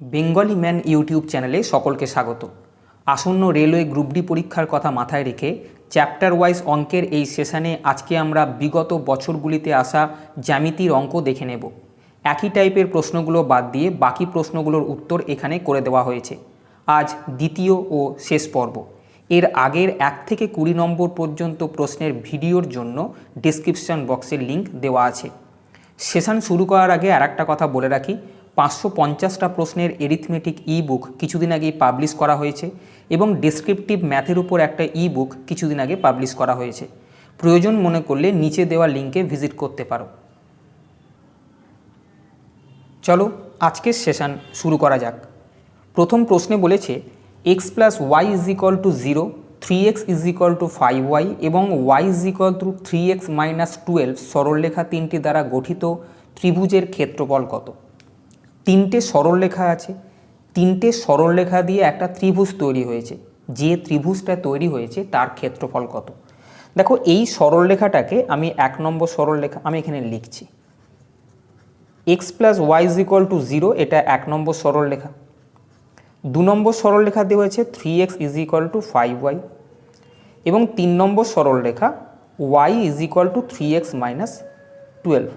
Bengali man YouTube চ্যানেলে সকলকে স্বাগত। আসন্ন রেলওয়ে গ্রুপ ডি পরীক্ষার কথা মাথায় রেখে চ্যাপ্টার ওয়াইজ অঙ্কের এই সেশনে আজকে আমরা বিগত বছরগুলিতে আসা জ্যামিতির অঙ্ক দেখে নেব। একই টাইপের প্রশ্নগুলো বাদ দিয়ে বাকি প্রশ্নগুলোর উত্তর এখানে করে দেওয়া হয়েছে। আজ দ্বিতীয় ও শেষ পর্ব। এর আগের 1 থেকে 20 নম্বর পর্যন্ত প্রশ্নের ভিডিওর জন্য ডেসক্রিপশন বক্সের লিঙ্ক দেওয়া আছে। সেশন শুরু করার আগে আরেকটা কথা বলে রাখি, 550টা প্রশ্নের এরিথমেটিক ই বুক কিছুদিন আগেই পাবলিশ করা হয়েছে এবং ডেসক্রিপটিভ ম্যাথের উপর একটা ই বুক কিছুদিন আগে পাবলিশ করা হয়েছে। প্রয়োজন মনে করলে নিচে দেওয়া লিঙ্কে ভিজিট করতে পারো। চলো আজকের সেশন শুরু করা যাক। প্রথম প্রশ্নে বলেছে x plus y is equal to 0, 3x is equal to 5y এবং y is equal to 3x minus 12 সরলরেখা তিনটি দ্বারা গঠিত ত্রিভুজের ক্ষেত্রফল কত? তিনটে সরলরেখা আছে, তিনটে সরলরেখা দিয়ে একটা ত্রিভুজ তৈরি হয়েছে। যে ত্রিভুজটা তৈরি হয়েছে তার ক্ষেত্রফল কত? দেখো এই সরলরেখাটাকে আমি 1 নম্বর সরলরেখা আমি এখানে লিখছি। x plus y is equal to 0, এটা 1 নম্বর সরলরেখা। 2 নম্বর সরলরেখা দেওয়া হয়েছে 3x is equal to 5y এবং 3 নম্বর সরলরেখা y is equal to 3x minus 12।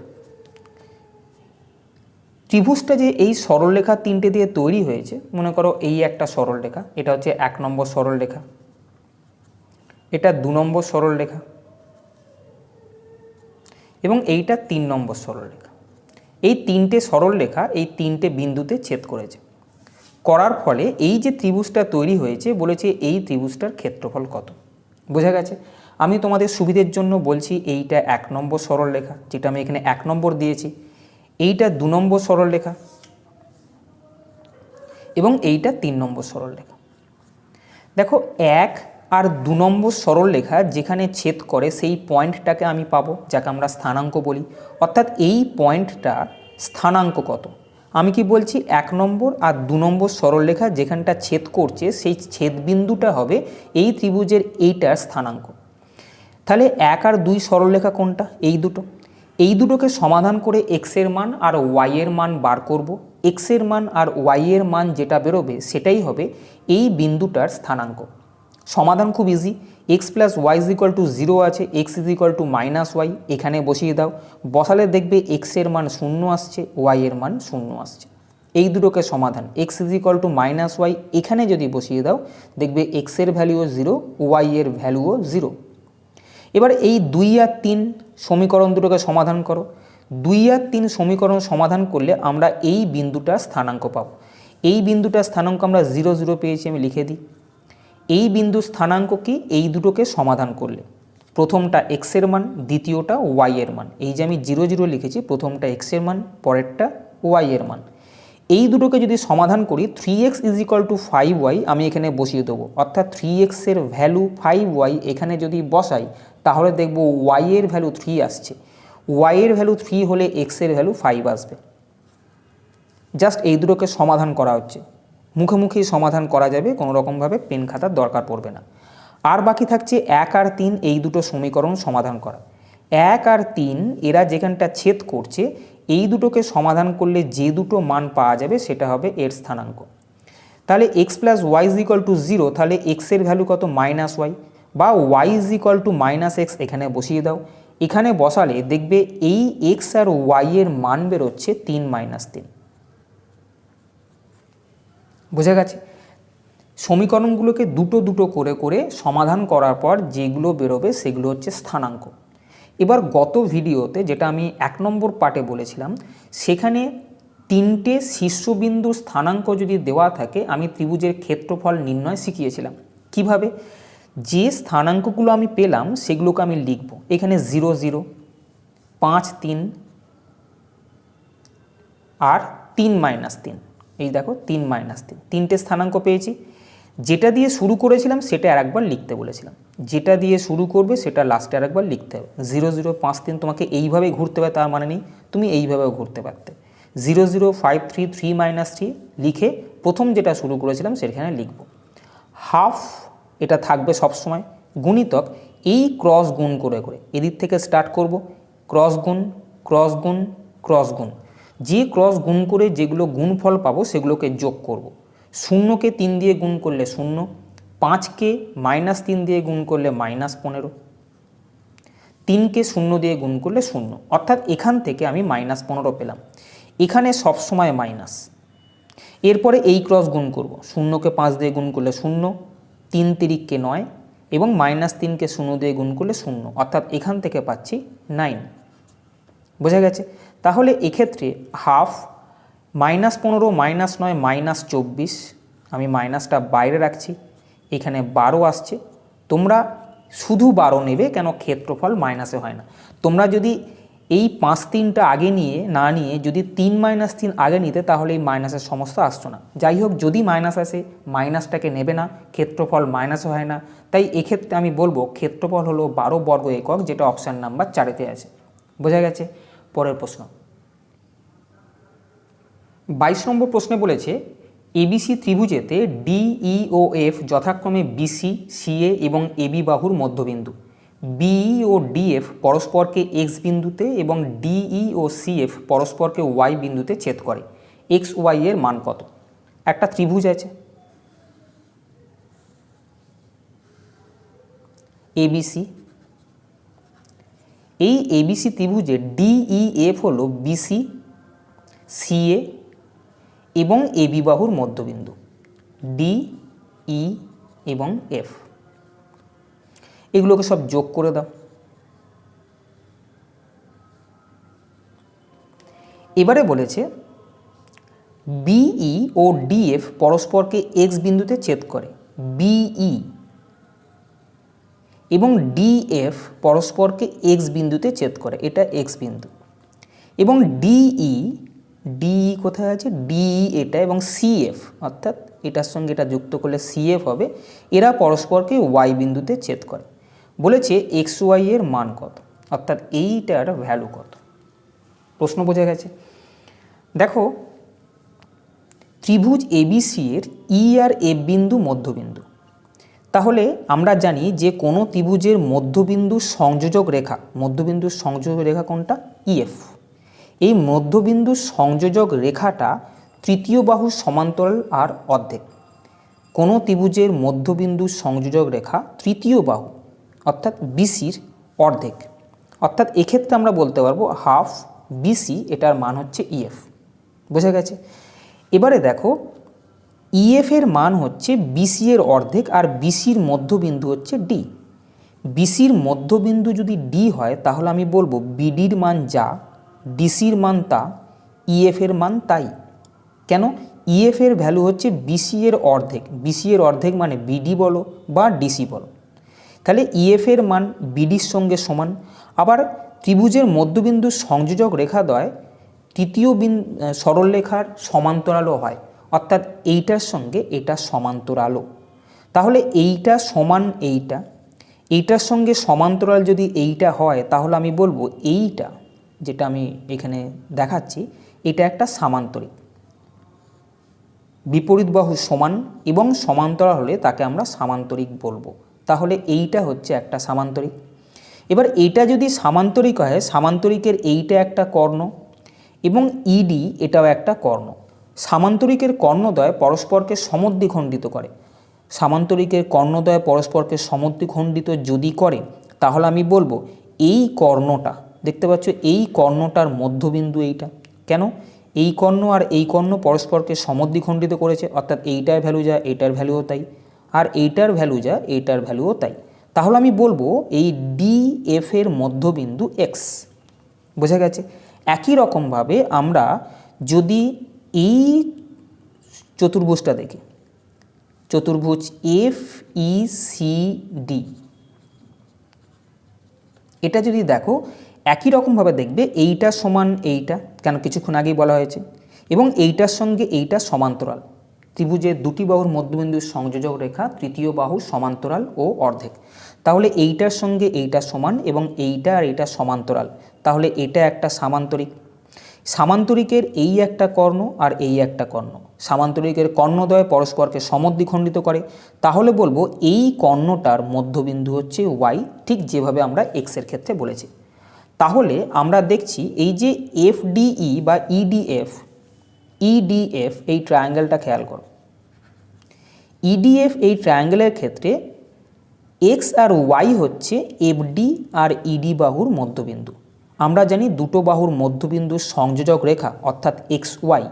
ত্রিভুজটা যে এই সরলরেখা তিনটে দিয়ে তৈরি হয়েছে, মনে করো এই একটা সরলরেখা, এটা হচ্ছে 1 নম্বর সরলরেখা, এটা 2 নম্বর সরলরেখা এবং এইটা 3 নম্বর সরলরেখা। এই তিনটে সরলরেখা এই তিনটে বিন্দুতে ছেদ করেছে। করার ফলে এই যে ত্রিভুজটা তৈরি হয়েছে বলেছে এই ত্রিভুজটার ক্ষেত্রফল কত। বোঝা গেছে? আমি তোমাদের সুবিধের জন্য বলছি এইটা 1 নম্বর সরলরেখা, যেটা আমি এখানে 1 নম্বর দিয়েছি, এইটা 2 নম্বর সরলরেখা এবং এইটা 3 নম্বর সরলরেখা। দেখো 1 আর 2 নম্বর সরলরেখা যেখানে ছেদ করে সেই পয়েন্টটাকে আমি পাবো, যাকে আমরা স্থানাঙ্ক বলি। অর্থাৎ এই পয়েন্টটা স্থানাঙ্ক কত? আমি কি বলছি 1 নম্বর আর 2 নম্বর সরলরেখা যেখানটা ছেদ করছে সেই ছেদবিন্দুটা হবে এই ত্রিভুজের এইটার স্থানাঙ্ক। তাহলে 1 আর 2 সরলরেখা কোনটা? এই দুটো। এই দুটোকে সমাধান করে x এর মান আর y এর মান বার করব। x এর মান আর y এর মান যেটা বেরোবে সেটাই হবে এই বিন্দুটার স্থানাঙ্ক। সমাধান খুব easy. x plus y is equal to 0 আছে, x is equal to minus y, এখানে বসিয়ে দাও। বসালে দেখবে x এর মান 0 আসছে, y এর মান 0 আসছে। এই দুটোকে সমাধান, x is equal to minus y এখানে যদি বসিয়ে দাও দেখবে x এর ভ্যালুও 0, y এর ভ্যালুও 0। এবার এই 2 আর 3 সমীকরণ দুটোকে সমাধান করো। 2 আর 3 সমীকরণ সমাধান করলে আমরা এই বিন্দুটার স্থানাঙ্ক পাব। এই বিন্দুটার স্থানাঙ্ক আমরা 0 0 পেয়েছি, আমি লিখে দিই। এই বিন্দুর স্থানাঙ্ক কি? এই দুটোকে সমাধান করলে প্রথমটা x এর মান, দ্বিতীয়টা y এর মান। এই যে আমি 0 0 লিখেছি, প্রথমটা x এর মান, পরেরটা y এর মান। এই দুটোকে যদি সমাধান করি 3x is equal to 5y আমি এখানে বসিয়ে দেবো। অর্থাৎ 3x এর ভ্যালু 5y এখানে যদি বসাই তাহলে দেখব y এর ভ্যালু 3 আসছে। y এর ভ্যালু 3 হলে x এর ভ্যালু 5 আসবে। জাস্ট এই দুটোকে সমাধান করা হচ্ছে, মুখে মুখেই সমাধান করা যাবে, কোনো রকমভাবে পেন খাতার দরকার পড়বে না। আর বাকি থাকছে 1 আর 3 এই দুটো সমীকরণ সমাধান করা। 1 আর 3 এরা যেখানটা ছেদ করছে এই দুটোকে সমাধান করলে যে দুটো মান পাওয়া যাবে সেটা হবে এর স্থানাঙ্ক। তাহলে x plus y is equal to 0, তাহলে x এর ভ্যালু কত? মাইনাস ওয়াই, বা y is equal to minus x এখানে বসিয়ে দাও। এখানে বসালে দেখবে এই x আর y এর মান বেরোচ্ছে 3 মাইনাস 3। বোঝা গেছে? সমীকরণগুলোকে দুটো দুটো করে করে সমাধান করার পর যেগুলো বেরোবে সেগুলো হচ্ছে স্থানাঙ্ক। এবার গত ভিডিওতে যেটা আমি 1 নম্বর পার্টে বলেছিলাম, সেখানে 3টে শীর্ষবিন্দুর স্থানাঙ্ক যদি দেওয়া থাকে আমি ত্রিভুজের ক্ষেত্রফল নির্ণয় শিখিয়েছিলাম। কিভাবে? যে স্থানাঙ্কগুলো আমি পেলাম সেগুলোকে আমি লিখব। এখানে 0 0, 5 3 আর 3 মাইনাস 3। এই দেখো 3 মাইনাস 3, তিনটে স্থানাঙ্ক পেয়েছি। যেটা দিয়ে শুরু করেছিলাম সেটা আরেকবার লিখতে বলেছিলাম। যেটা দিয়ে শুরু করবে সেটা লাস্টে আরেকবার লিখতে হবে। 0 0 5 3 তোমাকে এইভাবেই ঘুরতে হবে তার মানে নেই, তুমি এইভাবেও ঘুরতে পারতে। 0 0 5 3 3 মাইনাস 3 লিখে প্রথম যেটা শুরু করেছিলাম সেখানে লিখব। হাফ এটা থাকবে সবসময়, গুণিতক এই ক্রস গুণ করে করে এদিক থেকে স্টার্ট করব, ক্রস গুণ ক্রস গুণ ক্রস গুণ। যে ক্রস গুণ করে যেগুলো গুণফল পাবো সেগুলোকে যোগ করব। শূন্যকে 3 দিয়ে গুণ করলে 0, 5কে -3 দিয়ে গুণ করলে -15, 3কে 0 দিয়ে গুণ করলে 0, অর্থাৎ এখান থেকে আমি -15 পেলাম। এখানে সবসময় মাইনাস। এরপরে এই ক্রস গুণ করব, 0কে 5 দিয়ে গুণ করলে 0, 3 তিরিককে 9 এবং -3কে 0 দিয়ে গুণ করলে 0, অর্থাৎ এখান থেকে পাচ্ছি 9। বোঝা গেছে? তাহলে এক্ষেত্রে হাফ, -15, -9, -24, আমি মাইনাসটা বাইরে রাখছি, এখানে 12 আসছে। তোমরা শুধু 12 নেবে, কেন ক্ষেত্রফল মাইনাসে হয় না। তোমরা যদি এই 5 3টা আগে না নিয়ে যদি 3 - 3 আগে নিতে তাহলে এই মাইনাসের সমস্যা আসতো না। যাই হোক, যদি মাইনাস আসে মাইনাসটাকে নেবে না, ক্ষেত্রফল মাইনাসে হয় না। তাই এক্ষেত্রে আমি বলবো ক্ষেত্রফল হলো 12 বর্গ একক, যেটা অপশান নাম্বার 4-তে আছে। বোঝা গেছে? পরের প্রশ্ন 22 নম্বর প্রশ্নে বলেছে এবিসি ত্রিভুজেতে ডিইওএফ যথাক্রমে বিসি, সিএ এবং এবি বাহুর মধ্যবিন্দু। বিই ও ডিএফ পরস্পরকে এক্স বিন্দুতে এবং ডিই ও সিএফ পরস্পরকে ওয়াই বিন্দুতে ছেদ করে। এক্স ওয়াই এর মান কত? একটা ত্রিভুজ আছে এবিসি। এই এবিসি ত্রিভুজে ডিইএফ হলো বিসি, সিএ এবং এবি বাহুর মধ্যবিন্দু। ডি, ই এবং এফ, এগুলোকে সব যোগ করে দাও। এবারে বলেছে বিই ও ডিএফ পরস্পরকে এক্স বিন্দুতে ছেদ করে। বিই এবং ডিএফ পরস্পরকে এক্স বিন্দুতে ছেদ করে, এটা এক্স বিন্দু। এবং ডিই কোথায় আছে? ডিই এটা, এবং সিএফ অর্থাৎ এটার সঙ্গে এটা যুক্ত করলে সিএফ হবে, এরা পরস্পরকে ওয়াই বিন্দুতে ছেদ করে। বলেছে এক্স ওয়াই এর মান কত, অর্থাৎ এইটার ভ্যালু কত। প্রশ্ন বোঝা গেছে? দেখো, ত্রিভুজ এবিসি এর ই আর এফ বিন্দু মধ্যবিন্দু। তাহলে আমরা জানি যে কোনো ত্রিভুজের মধ্যবিন্দু সংযোজক রেখা কোনটা? ইএফ। এই মধ্যবিন্দু সংযোজক রেখাটা তৃতীয় বাহুর সমান্তরাল আর অর্ধেক। কোনো ত্রিভুজের মধ্যবিন্দু সংযোজক রেখা তৃতীয় বাহু অর্থাৎ বিসির অর্ধেক, অর্থাৎ এক্ষেত্রে আমরা বলতে পারবো হাফ বিসি, এটার মান হচ্ছে ইএফ। বোঝা গেছে? এবারে দেখো, ইএফ এর মান হচ্ছে বিসি এর অর্ধেক আর বিসির মধ্যবিন্দু হচ্ছে ডি। বিসির মধ্যবিন্দু যদি ডি হয় তাহলে আমি বলবো বিডির মান যা, ডিসির মান তা, ইএফ এর মান তাই। কেন? ইএফ এর ভ্যালু হচ্ছে বিসি এর অর্ধেক। বিসি এর অর্ধেক মানে বিডি বলো বা ডিসি বলো, তাহলে ইএফ এর মান বিডির সঙ্গে সমান। আবার ত্রিভুজের মধ্যবিন্দু সংযোজক রেখাদ্বয় তৃতীয় সরলরেখার সমান্তরালও হয়, অর্থাৎ এইটার সঙ্গে এটা সমান্তরালও। তাহলে এইটা সমান এইটার সঙ্গে সমান্তরাল যদি এইটা হয় তাহলে আমি বলবো এইটা, যেটা আমি এখানে দেখাচ্ছি, এটা একটা সামান্তরিক। বিপরীত বাহু সমান এবং সমান্তরাল হলে তাকে আমরা সামান্তরিক বলবো। তাহলে এইটা হচ্ছে একটা সামান্তরিক। এবার এইটা যদি সামান্তরিক হয়, সামান্তরিকের এইটা একটা কর্ণ এবং ইডি এটাও একটা কর্ণ। সামান্তরিকের কর্ণদ্বয় পরস্পরকে সমদ্বিখণ্ডিত করে। সামান্তরিকের কর্ণদ্বয় পরস্পরকে সমদ্বিখণ্ডিত যদি করে তাহলে আমি বলবো এই কর্ণটা, দেখতে পাচ্ছ এই কর্ণটার মধ্যবিন্দু এইটা। কেন? এই কর্ণ আর এই কর্ণ পরস্পরকে সমদ্বিখণ্ডিত করেছে, অর্থাৎ এইটার ভ্যালু যা এইটার ভ্যালুও তাই, আর এইটার ভ্যালু যা এইটার ভ্যালুও তাই। তাহলে আমি বলবো এই ডিএফ এর মধ্যবিন্দু এক্স। বোঝা গেছে? একই রকমভাবে আমরা যদি এই চতুর্ভুজটা দেখি, চতুর্ভুজ এফ ই সি ডি, এটা যদি দেখো একই রকমভাবে দেখবে এইটা সমান এইটা, কেন কিছুক্ষণ আগেই বলা হয়েছে, এবং এইটার সঙ্গে এইটা সমান্তরাল। ত্রিভুজের দুটি বাহুর মধ্যবিন্দুর সংযোজক রেখা তৃতীয় বাহু সমান্তরাল ও অর্ধেক। তাহলে এইটার সঙ্গে এইটা সমান এবং এইটা আর এইটা সমান্তরাল, তাহলে এটা একটা সামান্তরিক। সামান্তরিকের এই একটা কর্ণ আর এই একটা কর্ণ, সামান্তরিকের কর্ণদ্বয় পরস্পরকে সমদ্বিখণ্ডিত করে, তাহলে বলবো এই কর্ণটার মধ্যবিন্দু হচ্ছে ওয়াই, ঠিক যেভাবে আমরা এক্সের ক্ষেত্রে বলেছি। তাহলে আমরা দেখছি এই যে এফডিই বা ইডিএফ এই ট্রায়াঙ্গেলটা খেয়াল করো। ইডিএফ এই ট্রায়াঙ্গেলের ক্ষেত্রে এক্স আর ওয়াই হচ্ছে এফডি আর ইডি বাহুর মধ্যবিন্দু। আমরা জানি দুটো বাহুর মধ্যবিন্দুর সংযোজক রেখা অর্থাৎ এক্স ওয়াই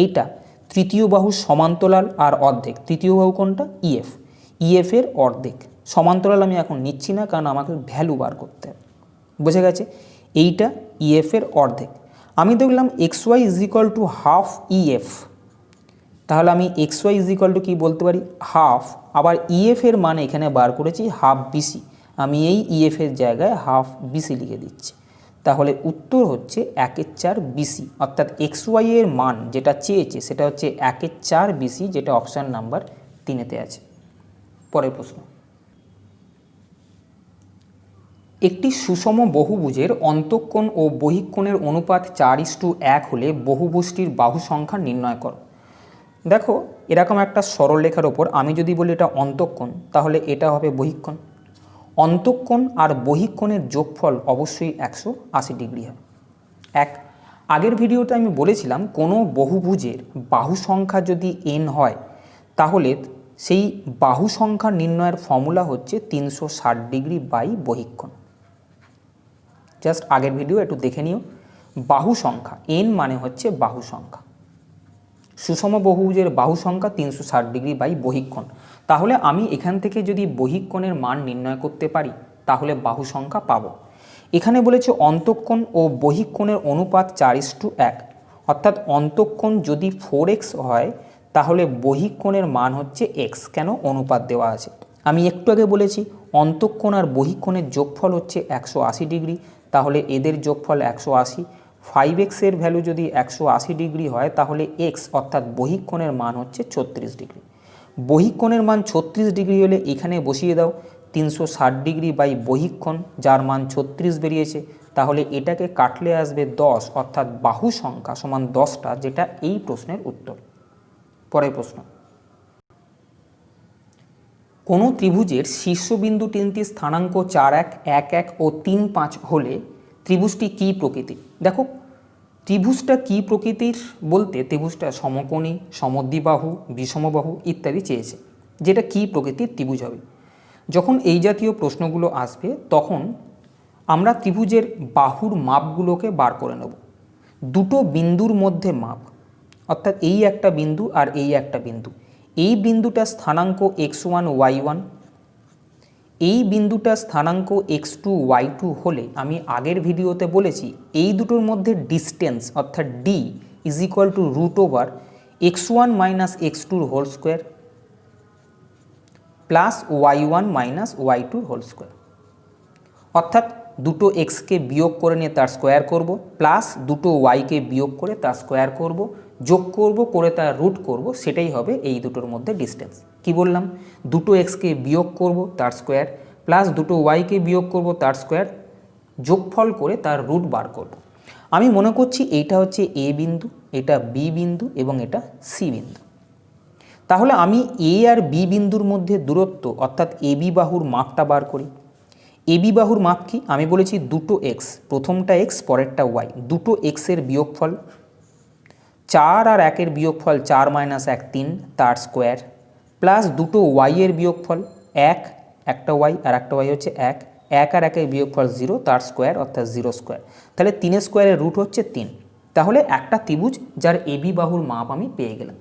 এইটা তৃতীয় বাহুর সমান্তরাল আর অর্ধেক। তৃতীয় বাহু কোনটা? ইএফ এর অর্ধেক। সমান্তরাল আমি এখন নিচ্ছি না, কারণ আমাকে ভ্যালু বার করতে হবে। বুঝে গেছে? এইটা ইএফ এর অর্ধেক। আমি দেখলাম X Y is equal to half EF, তাহলে আমি X Y is equal to কী বলতে পারি? হাফ। আবার ইএফ এর মান এখানে বার করেছি হাফ বিসি, আমি এই ইএফ এর জায়গায় হাফ বিসি লিখে দিচ্ছি। তাহলে উত্তর হচ্ছে 1/4 বিসি, অর্থাৎ এক্স ওয়াই এর মান যেটা চেয়েছে সেটা হচ্ছে 1/4 বিসি, যেটা অপশান নাম্বার 3-তে আছে। পরের প্রশ্ন, একটি সুষম বহুভুজের অন্তঃকোণ ও বহিঃকোণের অনুপাত 4:1 হলে বহুভুজটির বাহু সংখ্যা নির্ণয় করো। দেখো, এরকম একটা সরলরেখার ওপর আমি যদি বলি এটা অন্তঃকোণ, তাহলে এটা হবে বহিঃকোণ। অন্তঃকোণ আর বহিঃকোণের যোগফল অবশ্যই 180 ডিগ্রি হবে। আগের ভিডিওতে আমি বলেছিলাম কোনো বহুভুজের বাহু সংখ্যা যদি n হয় তাহলে সেই বাহু সংখ্যা নির্ণয়ের ফর্মুলা হচ্ছে 360 ডিগ্রি বাই বহিঃকোণ। জাস্ট আগের ভিডিও একটু দেখে নিও। বাহু সংখ্যা n মানে হচ্ছে বাহু সংখ্যা, সুষম বহুভুজের বাহু সংখ্যা 360 ডিগ্রি বাই বহিঃকোণ। তাহলে আমি এখান থেকে যদি বহিঃকোণের মান নির্ণয় করতে পারি তাহলে বাহু সংখ্যা পাবো। এখানে বলেছে অন্তঃকোণ ও বহিঃকোণের অনুপাত 4:1, অর্থাৎ অন্তঃকোণ যদি 4x হয় তাহলে বহিঃকোণের মান হচ্ছে x। কেন? অনুপাত দেওয়া আছে। আমি একটু আগে বলেছি অন্তঃকোণ আর বহিঃকোণের যোগফল হচ্ছে 180 ডিগ্রি, তাহলে এদের যোগফল 180। 5x এর ভ্যালু যদি 180 ডিগ্রি হয় তাহলে x অর্থাৎ বহিঃকোণের মান হচ্ছে 36 ডিগ্রি। বহিঃকোণের মান 36 ডিগ্রি হলে এখানে বসিয়ে দাও 360 ডিগ্রি বাই বহিঃকোণ, যার মান 36 বেরিয়েছে। তাহলে এটাকে কাটলে আসবে 10, অর্থাৎ বাহু সংখ্যা সমান 10টা, যেটা এই প্রশ্নের উত্তর। পরের প্রশ্ন, কোনো ত্রিভুজের শীর্ষবিন্দু 3টি স্থানাঙ্ক 4, 1, 1 ও 3, 5 হলে ত্রিভুজটি কী প্রকৃতির? দেখো, ত্রিভুজটা কী প্রকৃতির বলতে ত্রিভুজটা সমকোণী, সমদ্বিবাহু, বিষমবাহু ইত্যাদি চেয়েছে, যেটা কী প্রকৃতির ত্রিভুজ হবে। যখন এই জাতীয় প্রশ্নগুলো আসবে তখন আমরা ত্রিভুজের বাহুর মাপগুলোকে বার করে নেব। দুটো বিন্দুর মধ্যে মাপ, অর্থাৎ এই একটা বিন্দু আর এই একটা বিন্দু, এই বিন্দুটা স্থানাঙ্ক x1 y1, এই বিন্দুটা স্থানাঙ্ক x2 y2 হলে আমি আগের ভিডিওতে বলেছি এই দুটোর মধ্যে ডিস্টেন্স অর্থাৎ d ইজ ইকুয়াল টু √ওভার x1 minus x2 whole square plus y1 minus y2 whole square. অর্থাৎ দুটো এক্সকে বিয়োগ করে নিয়ে তার স্কোয়ার করব, প্লাস দুটো ওয়াইকে বিয়োগ করে তার স্কোয়ার করব, যোগ করব করে তার রুট করব, সেটাই হবে এই দুটোর মধ্যে ডিস্টেন্স। কি বললাম? দুটো এক্সকে বিয়োগ করব তার স্কোয়ার, প্লাস দুটো ওয়াইকে বিয়োগ করব তার স্কোয়ার, যোগফল করে তার রুট বার করব। আমি মনে করছি এইটা হচ্ছে এ বিন্দু, এটা বি বিন্দু এবং এটা সি বিন্দু। তাহলে আমি এ আর বি বিন্দুর মধ্যে দূরত্ব অর্থাৎ এবি বাহুর মাপটা বার করি। এবি বাহুর মাপ কি? আমি বলেছি দুটো এক্স, প্রথমটা এক্স পরেরটা ওয়াই, দুটো এক্সের বিয়োগফল, 4 আর 1-এর বিয়োগফল 4 মাইনাস 1 3 তার স্কোয়ার, প্লাস দুটো ওয়াইয়ের বিয়োগফল 1, একটা ওয়াই আর একটা ওয়াই হচ্ছে 1, 1 আর 1-এর বিয়োগফল 0 তার স্কোয়ার অর্থাৎ 0 স্কোয়ার। তাহলে 3 স্কোয়ারের রুট হচ্ছে 3। তাহলে একটা ত্রিভুজ যার এবি বাহুর মাপ আমি পেয়ে গেলাম।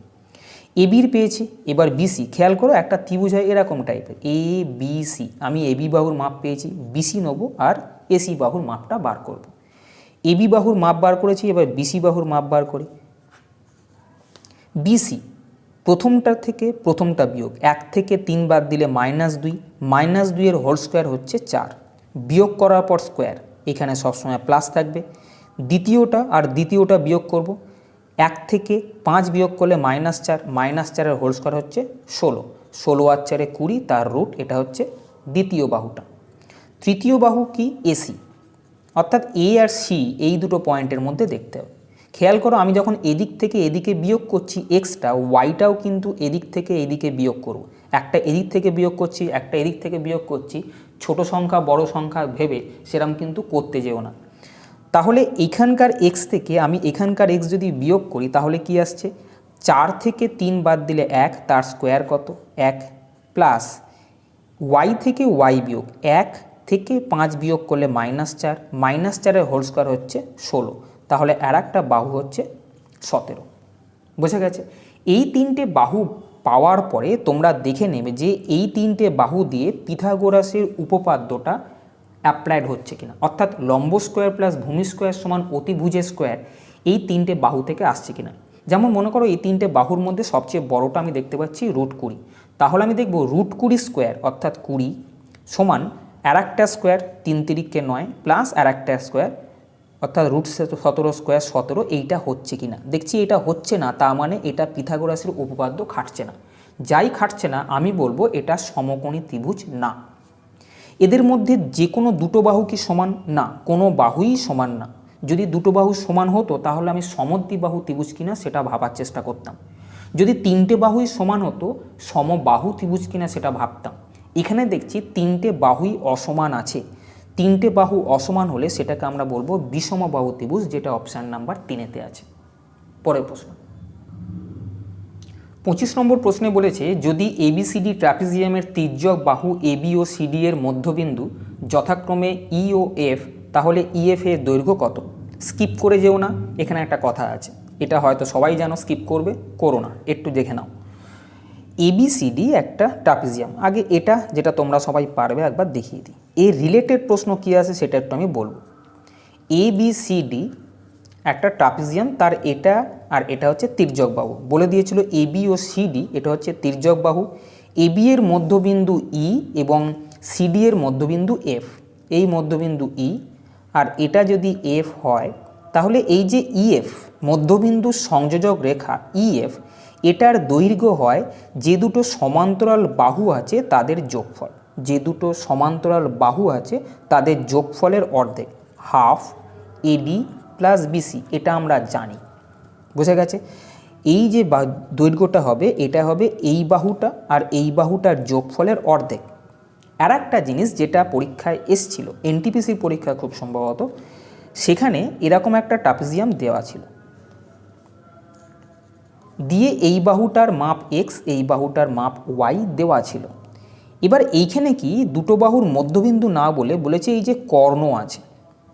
এবির পেয়েছি, এবার বিসি। খেয়াল করো একটা ত্রিভুজ হয় এরকম টাইপের এ বি সি, আমি এবি বাহুর মাপ পেয়েছি, বিসি নেবো আর এসি বাহুর মাপটা বার করব। এবি বাহুর মাপ বার করেছি, এবার বিসি বাহুর মাপ বার করি। বিসি প্রথমটা থেকে প্রথমটা বিয়োগ, 1 থেকে 3 বাদ দিলে -2, -2-এর হোল স্কোয়ার হচ্ছে 4, বিয়োগ করার পর স্কোয়ার, এখানে সবসময় প্লাস থাকবে। দ্বিতীয়টা আর দ্বিতীয়টা বিয়োগ করব, 1 থেকে 5 বিয়োগ করলে -4, -4-এর হোল স্কোয়ার হচ্ছে 16, 16 আর 4-এ 20 তার রুট, এটা হচ্ছে দ্বিতীয় বাহুটা। তৃতীয় বাহু কি? এসি, অর্থাৎ এ আর সি এই দুটো পয়েন্টের মধ্যে দেখতে হবে। খেয়াল করো আমি যখন এদিক থেকে এদিকে বিয়োগ করছি এক্সটা, ওয়াইটাও কিন্তু এদিক থেকে এদিকে বিয়োগ করব। একটা এদিক থেকে বিয়োগ করছি, একটা এদিক থেকে বিয়োগ করছি, ছোট সংখ্যা বড় সংখ্যা ভেবে সেরকম কিন্তু করতে যেও না। তাহলে এখানকার এক্স থেকে আমি এখানকার এক্স যদি বিয়োগ করি তাহলে কি আসছে, 4 থেকে 3 বাদ দিলে 1, তার স্কোয়ার কত 1, প্লাস ওয়াই থেকে ওয়াই বিয়োগ 1 থেকে 5 বিয়োগ করলে -4, -4-এর হোল স্কোয়ার হচ্ছে 16, তাহলে আর একটা বাহু হচ্ছে 17। বোঝা গেছে? এই তিনটে বাহু পাওয়ার পরে তোমরা দেখে নেবে যে এই তিনটে বাহু দিয়ে পিথাগোরাসের উপপাদ্যটা অ্যাপ্লাইড হচ্ছে কিনা, অর্থাৎ লম্ব স্কোয়ার প্লাস ভূমি স্কোয়ার সমান অতিভুজের স্কোয়ার এই তিনটে বাহু থেকে আসছে কিনা। যেমন মনে করো এই তিনটে বাহুর মধ্যে সবচেয়ে বড়টা আমি দেখতে পাচ্ছি √20, তাহলে আমি দেখব √20 স্কোয়ার অর্থাৎ 20 সমান আর একটা স্কোয়ার 3 তিরিককে 9 প্লাস আর একটা স্কোয়ার অর্থাৎ √17 স্কোয়ার 17, এইটা হচ্ছে কিনা। দেখছি এটা হচ্ছে না, তা মানে এটা পিথাগোরাসের উপপাদ্য খাটছে না। যাই খাটছে না আমি বলবো এটা সমকোণী ত্রিভুজ না। এদের মধ্যে যে কোনো দুটো বাহু কি সমান? না, কোনো বাহুই সমান না। যদি দুটো বাহু সমান হতো তাহলে আমি সমদ্বিবাহু ত্রিভুজ কিনা সেটা ভাবার চেষ্টা করতাম। যদি তিনটে বাহুই সমান হতো সমবাহু ত্রিভুজ কিনা সেটা ভাবতাম। এখানে দেখছি তিনটে বাহুই অসমান আছে। তিনটে বাহু অসমান হলে সেটাকে আমরা বলবো বিষমবাহু ত্রিভুজ, যেটা অপশান নাম্বার 3-তে আছে। পরের প্রশ্ন 25 নম্বর প্রশ্নে বলেছে যদি এবিসিডি ট্রাপিজিয়ামের তির্যক বাহু এবি ও সিডি এর মধ্যবিন্দু যথাক্রমে ই ও এফ, তাহলে ইএফ এর দৈর্ঘ্য কত? স্কিপ করে যেও না, এখানে একটা কথা আছে, এটা হয়তো সবাই জানো, স্কিপ করবে, করো না, একটু দেখে নাও। এবিসিডি একটা ট্রাপিজিয়াম, আগে এটা যেটা তোমরা সবাই পারবে একবার দেখিয়ে দিই। এর রিলেটেড প্রশ্ন কী আছে সেটা একটু আমি বলবো। এবিসিডি একটা ট্রাপিজিয়াম, তার এটা আর এটা হচ্ছে তির্যক বাহু। বলে দিয়েছিল এবি ও সিডি এটা হচ্ছে তির্যক বাহু। এবি এর মধ্যবিন্দু ই এবং সিডি এর মধ্যবিন্দু এফ, এই মধ্যবিন্দু ই আর এটা যদি এফ হয় তাহলে এই যে ইএফ মধ্যবিন্দু সংযোজক রেখা ইএফ, এটার দৈর্ঘ্য হয় যে দুটো সমান্তরাল বাহু আছে তাদের যোগফল, যে দুটো সমান্তরাল বাহু আছে তাদের যোগফলের অর্ধেক, হাফ এডি প্লাস বিসি, এটা আমরা জানি। বোঝা গেছে? এই যে দৈর্ঘ্যটা হবে এটা হবে এই বাহুটা আর এই বাহুটার যোগফলের অর্ধেক। আর একটা জিনিস যেটা পরীক্ষায় এসছিল, এনটিপিসির পরীক্ষা খুব সম্ভবত, সেখানে এরকম একটা ট্রাপিজিয়াম দেওয়া ছিল, দিয়ে এই বাহুটার মাপ এক্স এই বাহুটার মাপ ওয়াই দেওয়া ছিল। এবার এইখানে কি দুটো বাহুর মধ্যবিন্দু না বলে বলেছে এই যে কর্ণ আছে,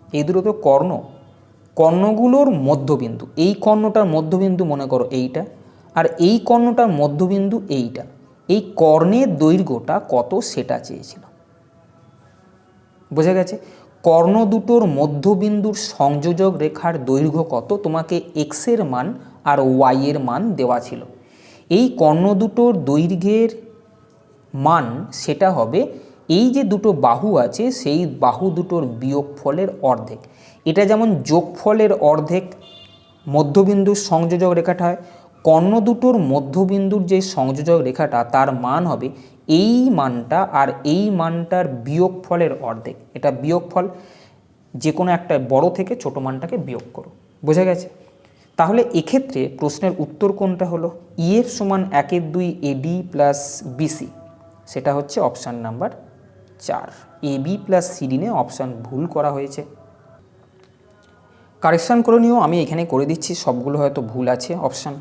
এই দুটো তো কর্ণ, কর্ণগুলোর মধ্যবিন্দু, এই কর্ণটার মধ্যবিন্দু মনে করো এইটা আর এই কর্ণটার মধ্যবিন্দু এইটা, এই কর্ণের দৈর্ঘ্যটা কত সেটা চেয়েছিল। বোঝা গেছে? কর্ণ দুটোর মধ্যবিন্দুর সংযোজক রেখার দৈর্ঘ্য কত তোমাকে এক্সের মান আর ওয়াইয়ের মান দেওয়া ছিল। এই কর্ণ দুটোর দৈর্ঘ্যের মান সেটা হবে এই যে দুটো বাহু আছে সেই বাহু দুটোর বিয়োগফলের অর্ধেক। এটা যেমন যোগফলের অর্ধেক মধ্যবিন্দুর সংযোজক রেখাটা হয়, কর্ণ দুটোর মধ্যবিন্দুর যে সংযোজক রেখাটা তার মান হবে এই মানটা আর এই মানটার বিয়োগফলের অর্ধেক। এটা বিয়োগফল, যে কোনো একটা বড় থেকে ছোট মানটাকে বিয়োগ করো। বোঝা গেছে? তাহলে এক্ষেত্রে প্রশ্নের উত্তর কোনটা হলো? ইএফ সমান 1/2 এডি প্লাস বিসি, সেটা হচ্ছে option number 4। AB plus CD নিয়ে অপশান ভুল করা হয়েছে, কারেকশান করে নিও, আমি এখানে করে দিচ্ছি, সবগুলো হয়তো ভুল আছে। Option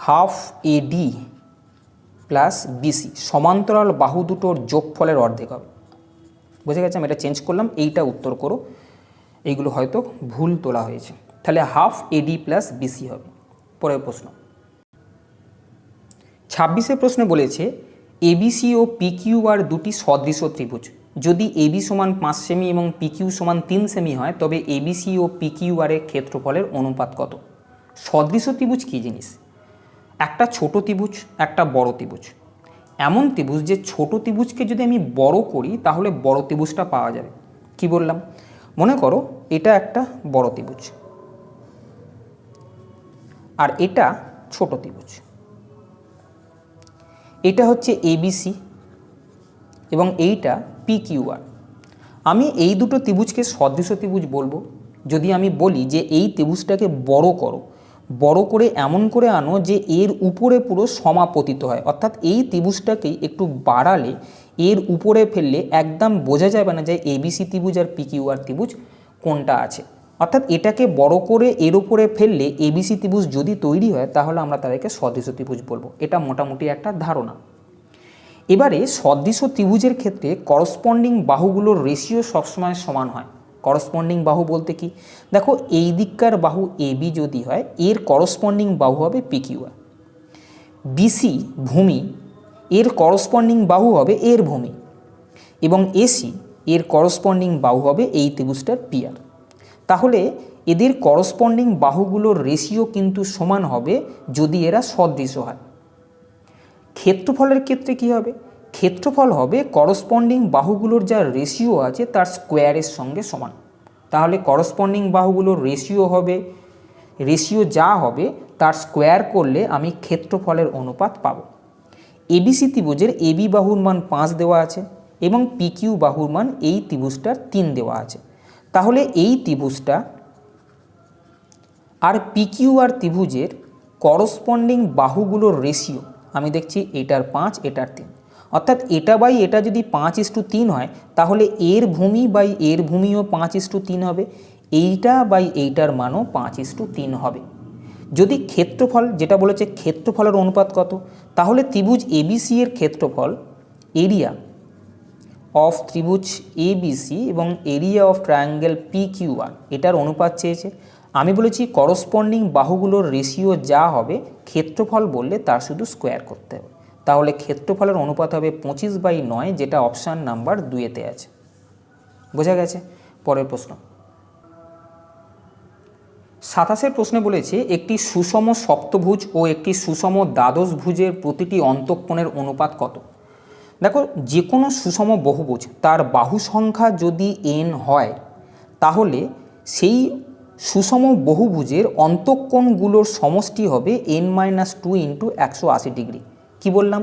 half AD plus BC সমান্তরাল বাহু দুটোর যোগফলের অর্ধেক হবে। বোঝা গেছে? আমি এটা চেঞ্জ করলাম, এইটা উত্তর করো, এইগুলো হয়তো ভুল তোলা হয়েছে। তাহলে হাফ এডি প্লাস বিসি হবে। পরের প্রশ্ন 26 প্রশ্নে বলেছে এবিসি ও পিকিউ আর দুটি সদৃশ ত্রিভুজ, যদি এবি সমান 5 সেমি এবং পিকিউ সমান 3 সেমি হয় তবে এবিসি ও পিকিউ আর এর ক্ষেত্রফলের অনুপাত কত? সদৃশ ত্রিভুজ কী জিনিস? একটা ছোট ত্রিভুজ একটা বড় ত্রিভুজ, এমন ত্রিভুজ যে ছোট ত্রিভুজকে যদি আমি বড় করি তাহলে বড় ত্রিভুজটা পাওয়া যাবে। কি বললাম? মনে করো এটা একটা বড় ত্রিভুজ আর এটা ছোট ত্রিভুজ, এটা হচ্ছে এবিসি এবং এইটা পিকিউআর। আমি এই দুটো ত্রিভুজকে সদৃশ ত্রিভুজ বলবো যদি আমি বলি যে এই ত্রিভুজটাকে বড় করো, বড় করে এমন করে আনো যে এর উপরে পুরো সমাপতিত হয়, অর্থাৎ এই ত্রিভুজটাকেই একটু বাড়ালে এর উপরে ফেললে একদম বোঝা যাবে না যে এবিসি ত্রিভুজ আর পিকিউআর ত্রিভুজ কোনটা আছে। অর্থাৎ এটাকে বড় করে এর উপরে ফেললে এবিসি ত্রিভুজ যদি তৈরি হয় তাহলে আমরা তাদেরকে সদৃশ ত্রিভুজ বলবো। এটা মোটামুটি একটা ধারণা। এবারে সদৃশ ত্রিভুজের ক্ষেত্রে করসপন্ডিং বাহুগুলোর রেশিও সবসময় সমান হয়। করসপন্ডিং বাহু বলতে কি, দেখো এই দিককার বাহু এবি যদি হয় এর করসপন্ডিং বাহু হবে পিকিউআর। বিসি ভূমি এর করসপন্ডিং বাহু হবে এর ভূমি, এবং এসি এর করসপন্ডিং বাহু হবে এই ত্রিভুজটার পিআর। তাহলে এদের করসপন্ডিং বাহুগুলোর রেশিও কিন্তু সমান হবে যদি এরা সদৃশ হয়। ক্ষেত্রফলের ক্ষেত্রে কি হবে, ক্ষেত্রফল হবে করসপন্ডিং বাহুগুলোর যা রেশিও আছে তার স্কোয়ারের সঙ্গে সমান। তাহলে করসপন্ডিং বাহুগুলোর রেশিও যা হবে তার স্কোয়ার করলে আমি ক্ষেত্রফলের অনুপাত পাব। এবিসি ত্রিভুজের এবি বাহুর মান 5 দেওয়া আছে এবং পিকিউ বাহুর মান এই ত্রিভুজটার 3 দেওয়া আছে। তাহলে এই ত্রিভুজটা আর পিকিউআর ত্রিভুজের করসপন্ডিং বাহুগুলোর রেশিও আমি দেখছি এটার 5 এটার 3, অর্থাৎ এটা বাই এটা যদি 5:3 হয় তাহলে এর ভূমি বাই এর ভূমিও 5:3 হবে, এইটা বাই এইটার মানও 5:3 হবে। যদি ক্ষেত্রফল যেটা বলেছে ক্ষেত্রফলের অনুপাত কত, তাহলে ত্রিভুজ এবিসি এর ক্ষেত্রফল এরিয়া অফ ত্রিভুজ এবিসি এবং এরিয়া অফ ট্রায়াঙ্গেল পিকিউআর এটার অনুপাত চেয়েছে। আমি বলেছি করসপন্ডিং বাহুগুলোর রেশিও যা হবে ক্ষেত্রফল বললে তার শুধু স্কোয়ার করতে হবে। তাহলে ক্ষেত্রফলের অনুপাত হবে 25/9, যেটা অপশান নাম্বার 2-তে আছে। বোঝা গেছে? পরের প্রশ্ন 27 প্রশ্নে বলেছে একটি সুষম সপ্তভুজ ও একটি সুষম দ্বাদশ ভুজের প্রতিটি অন্তঃকোণের অনুপাত কত। দেখো যে কোনো সুষম বহুভুজ তার বাহু সংখ্যা যদি n হয় তাহলে সেই সুষম বহুভুজের অন্তঃকোণগুলোর সমষ্টি হবে n-2 × 180 ডিগ্রি। কি বললাম,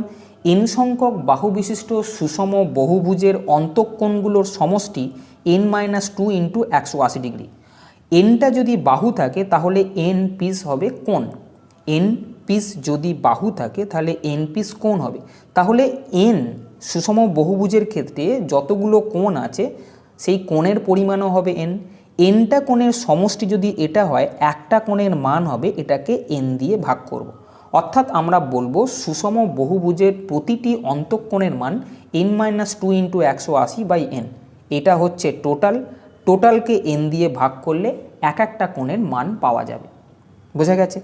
n সংখ্যক বাহু বিশিষ্ট সুষম বহুভুজের অন্তঃকোণগুলোর সমষ্টি n-2 × 180 ডিগ্রি। এনটা যদি বাহু থাকে তাহলে n পিস হবে কোণ, n পিস যদি বাহু থাকে তাহলে n পিস কোণ হবে। তাহলে n সুষম বহুভুজের ক্ষেত্রে যতগুলো কোণ আছে সেই কোণের পরিমাণও হবে n। nটা কোণের সমষ্টি যদি এটা হয় একটা কোণের মান হবে এটাকে n দিয়ে ভাগ করব। অর্থাৎ আমরা বলবো সুষম বহুভুজের প্রতিটি অন্তঃকোণের মান n-2 × 180/n। এটা হচ্ছে টোটালকে n দিয়ে ভাগ করলে এক একটা কোণের মান পাওয়া যাবে। বোঝা গেছে?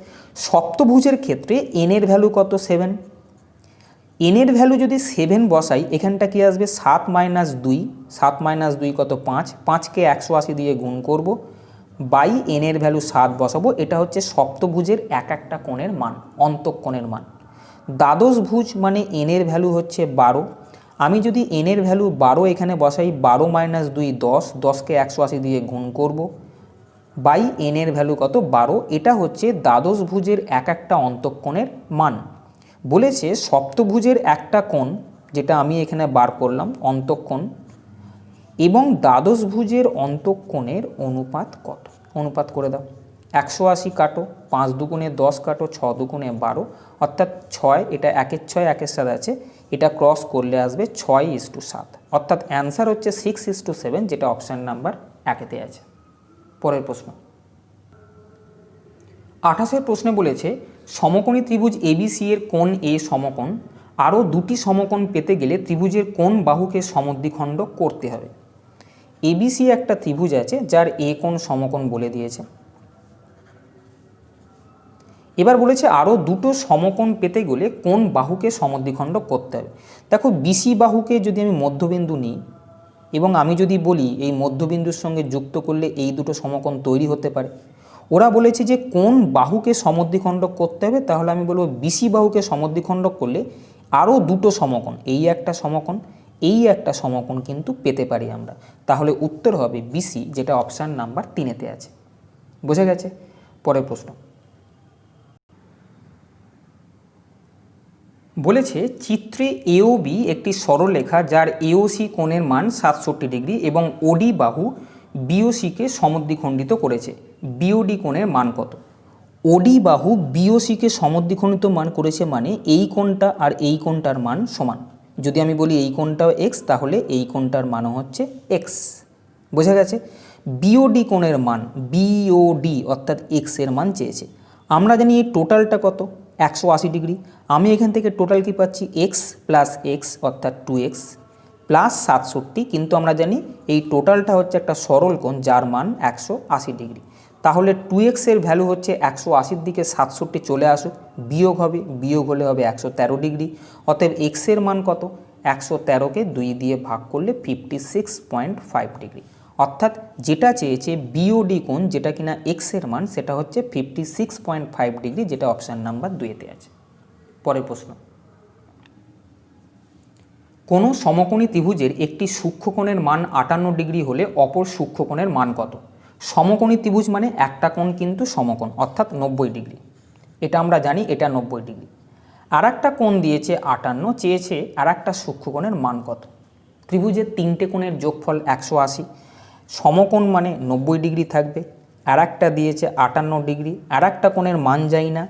সপ্তভুজের ক্ষেত্রে n এর ভ্যালু কত, 7। n এর ভ্যালু যদি 7 বসাই এখানটা কি আসবে 7 - 2 কত 5, 5কে 180 দিয়ে গুণ করব বাই n এর ভ্যালু 7 বসাবো। এটা হচ্ছে সপ্তভুজের এক একটা কোণের মান, অন্তঃকোণের মান। দ্বাদশ ভুজ মানে n এর ভ্যালু হচ্ছে 12। আমি যদি n এর ভ্যালু 12 এখানে বসাই 12 - 2 10, 10কে 180 দিয়ে গুণ করব বাই n এর ভ্যালু কত 12। এটা হচ্ছে দ্বাদশ ভুজের এক একটা অন্তঃকোণের মান। বলেছে সপ্তভুজের একটা কোণ যেটা আমি এখানে বার করলাম অন্তঃকোণ এবং দ্বাদশ ভুজের অন্তঃকোণের অনুপাত কত, অনুপাত করে দাও। 180 কাটো, 5 দুগুণে 10 কাটো, 6 দুগুণে 12, অর্থাৎ 6, এটা 1-এর 6 1-এর সাথে আছে, এটা ক্রস করলে আসবে 6:7, অর্থাৎ অ্যান্সার হচ্ছে 6:7, যেটা অপশান নাম্বার 1-তে আছে। পরের প্রশ্ন 28 প্রশ্নে বলেছে সমকোণী ত্রিভুজ এবিসি এর কোণ এ সমকোণ, আরও দুটি সমকোণ পেতে গেলে ত্রিভুজের কোন বাহুকে সমদ্বিখণ্ড করতে হবে। এবিসি একটা ত্রিভুজ আছে যার এ কোণ সমকোণ বলে দিয়েছে। এবার বলেছে আরও দুটো সমকোণ পেতে গেলে কোন বাহুকে সমদ্বিখণ্ড করতে হবে। দেখো বিসি বাহুকে যদি আমি মধ্যবিন্দু নিই এবং আমি যদি বলি এই মধ্যবিন্দুর সঙ্গে যুক্ত করলে এই দুটো সমকোণ তৈরি হতে পারে, ওরা বলেছে যে কোন বাহুকে সমদ্বিখণ্ড করতে হবে, তাহলে আমি বলবো বিসি বাহুকে সমদ্বিখণ্ড করলে আরও দুটো সমকোণ, এই একটা সমকোণ এই একটা সমকোণ কিন্তু পেতে পারি আমরা। তাহলে উত্তর হবে বিসি, যেটা অপশান নাম্বার 3-তে আছে। বোঝা গেছে? পরের প্রশ্ন বলেছে চিত্রে এওবি একটি সরলরেখা যার এওসি কোণের মান 67 ডিগ্রি এবং ওডি বাহু বিওসিকে সমদ্বিখণ্ডিত করেছে, বিওডি কোণের মান কত। ওডি বাহু বিওসিকে সমদ্বিখণ্ডিত মান করেছে মানে এই কোণটা আর এই কোণটার মান সমান। যদি আমি বলি এই কোণটাও এক্স তাহলে এই কোণটার মানও হচ্ছে এক্স। বোঝা গেছে? বিওডি কোণের মান, বিওডি অর্থাৎ এক্স এর মান চেয়েছে। আমরা জানি এই টোটালটা কত, 180 ডিগ্রি। আমি এখান থেকে টোটাল কি পাচ্ছি, এক্স প্লাস এক্স অর্থাৎ 2x প্লাস 67, কিন্তু আমরা জানি এই টোটালটা হচ্ছে একটা সরল কোণ যার মান 180 ডিগ্রি। তাহলে 2x এর ভ্যালু হচ্ছে 180 দিকে 67 চলে আসুক, বিয়োগ হবে, বিয়োগ হলে হবে 113 ডিগ্রি। অতএব x এর মান কত, 113কে 2 দিয়ে ভাগ করলে 56.5 ডিগ্রি। অর্থাৎ যেটা চেয়েছে বিওডি কোণ, যেটা কিনা x এর মান, সেটা হচ্ছে 56.5 ডিগ্রি, যেটা অপশান নাম্বার 2-তে আছে। পরের প্রশ্ন, কোনো সমকোণী ত্রিভুজের একটি সূক্ষ্মকোণের মান 58 ডিগ্রি হলে অপর সূক্ষ্মকোণের মান কত? সমকোণী ত্রিভুজ মানে একটা কোণ কিন্তু সমকোণ, অর্থাৎ 90 ডিগ্রি। এটা আমরা জানি, এটা 90 ডিগ্রি। আর একটা কোণ দিয়েছে 58, চেয়েছে আর একটা সূক্ষ্মকোণের মান কত? ত্রিভুজের তিনটে কোণের যোগফল 180, সমকোণ মানে 90 ডিগ্রি থাকবে, আর একটা দিয়েছে 58 ডিগ্রি, আর একটা কোণের মান যাই না,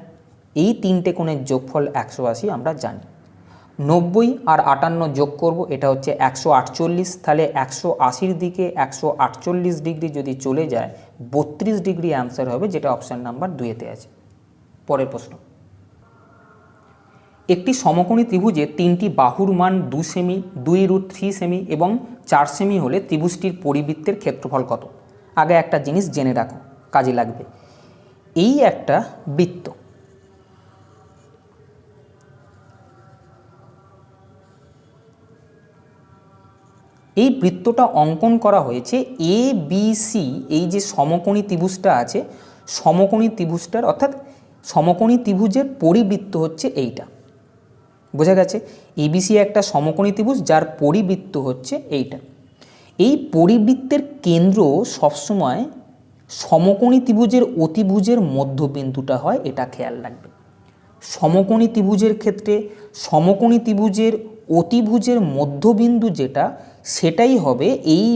এই তিনটে কোণের যোগফল 180 আমরা জানি। 90 আর 58 যোগ করব, এটা হচ্ছে 148। তাহলে 180-র দিকে 148 ডিগ্রি যদি চলে যায় 32 ডিগ্রি অ্যান্সার হবে, যেটা অপশান নাম্বার 2-তে আছে। পরের প্রশ্ন, একটি সমকোণী ত্রিভুজের তিনটি বাহুর মান 2 সেমি, 2√3 সেমি এবং 4 সেমি হলে ত্রিভুজটির পরিবৃত্তের ক্ষেত্রফল কত? আগে একটা জিনিস জেনে রাখো, কাজে লাগবে। এই একটা বৃত্ত, এই বৃত্তটা অঙ্কন করা হয়েছে এ বি সি, এই যে সমকোণী ত্রিভুজটা আছে, সমকোণী ত্রিভুজটার অর্থাৎ সমকোণী ত্রিভুজের পরিবৃত্ত হচ্ছে এইটা। বোঝা গেছে? এবিসি একটা সমকোণী ত্রিভুজ যার পরিবৃত্ত হচ্ছে এইটা। এই পরিবৃত্তের কেন্দ্র সবসময় সমকোণী ত্রিভুজের অতিভুজের মধ্যবিন্দুটা হয়, এটা খেয়াল রাখবে। সমকোণী ত্রিভুজের ক্ষেত্রে সমকোণী ত্রিভুজের অতিভুজের মধ্যবিন্দু যেটা, সেটাই হবে এই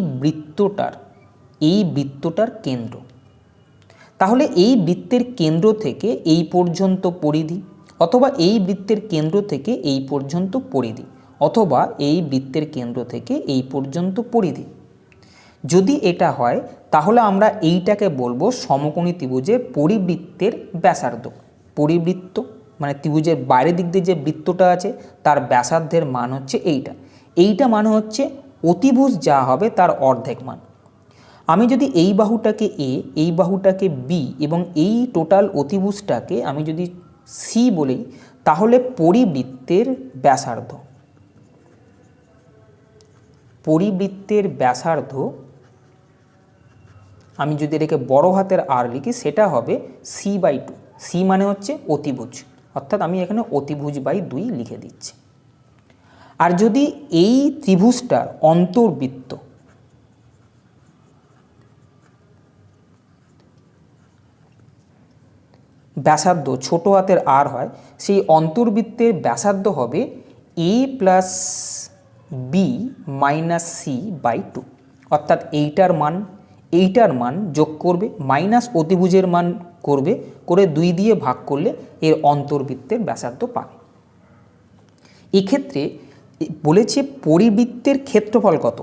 বৃত্তটার কেন্দ্র। তাহলে এই বৃত্তের কেন্দ্র থেকে এই পর্যন্ত পরিধি, অথবা এই বৃত্তের কেন্দ্র থেকে এই পর্যন্ত পরিধি, অথবা এই বৃত্তের কেন্দ্র থেকে এই পর্যন্ত পরিধি। যদি এটা হয় তাহলে আমরা এইটাকে বলবো সমকোণী ত্রিভুজের পরিবৃত্তের ব্যাসার্ধ। পরিবৃত্ত মানে ত্রিভুজের বাইরের দিক দিয়ে যে বৃত্তটা আছে তার ব্যাসার্ধের মান হচ্ছে এইটা। এইটা মানে হচ্ছে অতিভুজ যা হবে তার অর্ধেক মান। আমি যদি এই বাহুটাকে এ, এই বাহুটাকে বি এবং এই টোটাল অতিভুজটাকে আমি যদি সি বলি, তাহলে পরিবৃত্তের ব্যাসার্ধ আমি যদি এটাকে বড় হাতের আর লিখি, সেটা হবে c/2। সি মানে হচ্ছে অতিভুজ, অর্থাৎ আমি এখানে অতিভুজ/2 লিখে দিচ্ছি। আর যদি এই ত্রিভুজটার অন্তর্বৃত্ত ব্যাসার্ধ ছোট হাতের আর হয়, সেই অন্তর্বৃত্তের ব্যাসার্ধ হবে a + b - c/2, অর্থাৎ এইটার মান যোগ করবে, মাইনাস অতিভুজের মান করবে, করে 2 দিয়ে ভাগ করলে এর অন্তর্বৃত্তের ব্যাসার্ধ পাবে। এক্ষেত্রে বলেছে পরিবৃত্তের ক্ষেত্রফল কত।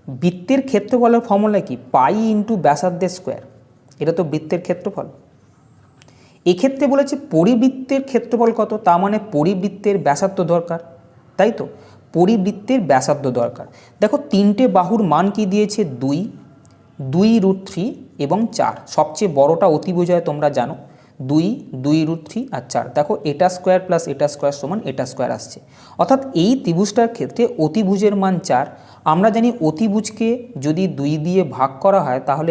বৃত্তের ক্ষেত্রফলের ফর্মুলা কি, পাই ইন্টু ব্যাসার্ধের স্কোয়ার, এটা তো বৃত্তের ক্ষেত্রফল। এক্ষেত্রে বলেছে পরিবৃত্তের ক্ষেত্রফল কত, তা মানে পরিবৃত্তের ব্যাসার্ধ দরকার, তাই তো? পরিবৃত্তের ব্যাসার্ধ দরকার। দেখো তিনটে বাহুর মান কি দিয়েছে, 2, 2√3 এবং 4। সবচেয়ে বড়টা অতিভুজ হয় তোমরা জানো, 2, 2√3 আর 4। দেখো এটা স্কোয়ার প্লাস এটা স্কোয়ার সমান এটা স্কোয়ার আসছে, অর্থাৎ এই ত্রিভুজটার ক্ষেত্রে অতিভুজের মান 4। আমরা জানি অতিভুজকে যদি 2 দিয়ে ভাগ করা হয় তাহলে